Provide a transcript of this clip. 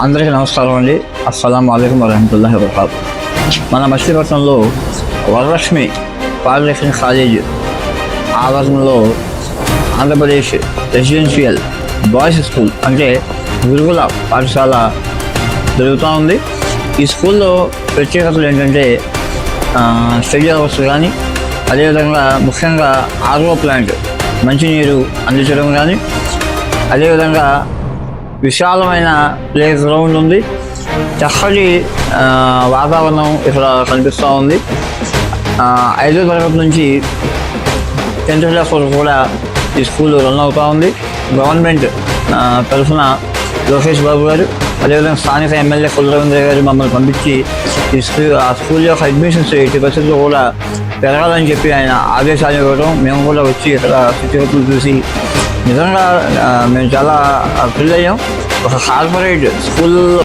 అందరికీ నమస్కారం అండి. అస్సలం వాలేకుమ్ వరహమతుల్లాహి వబరకాతుహ్. మన మచిలీపట్నంలో వరలక్ష్మి పాలిటెక్నిక్ కాలేజ్ ఆవరణలో ఆంధ్రప్రదేశ్ రెసిడెన్షియల్ బాయ్స్ స్కూల్ అంటే గురుకుల పాఠశాల జరుగుతూ ఉంది. ఈ స్కూల్లో ప్రత్యేకతలు ఏంటంటే స్టడీ అవర్స్ కానీ, అదేవిధంగా ముఖ్యంగా ఆర్ఓ ప్లాంట్ మంచినీరు అందించడం కానీ, అదేవిధంగా విశాలమైన ప్లే గ్రౌండ్ ఉంది. చక్కటి వాతావరణం ఇక్కడ కనిపిస్తూ ఉంది. 5వ తరగతి నుంచి 10th క్లాస్ వరకు కూడా ఈ స్కూల్ రన్ అవుతూ ఉంది. గవర్నమెంట్ తరఫున లోకేష్ బాబు గారు, అదేవిధంగా స్థానిక ఎమ్మెల్యే కులరవీంద్ర గారు మమ్మల్ని పంపించి ఆ స్కూల్ యొక్క అడ్మిషన్స్ 80% కూడా పెరగాలని చెప్పి ఆయన ఆదేశాలు ఇవ్వడం, మేము కూడా వచ్చి ఇక్కడ స్థితిగతులు చూసి నిజంగా మేము చాలా థ్రిల్ అయ్యాం. ఒక కార్పొరేట్ స్కూల్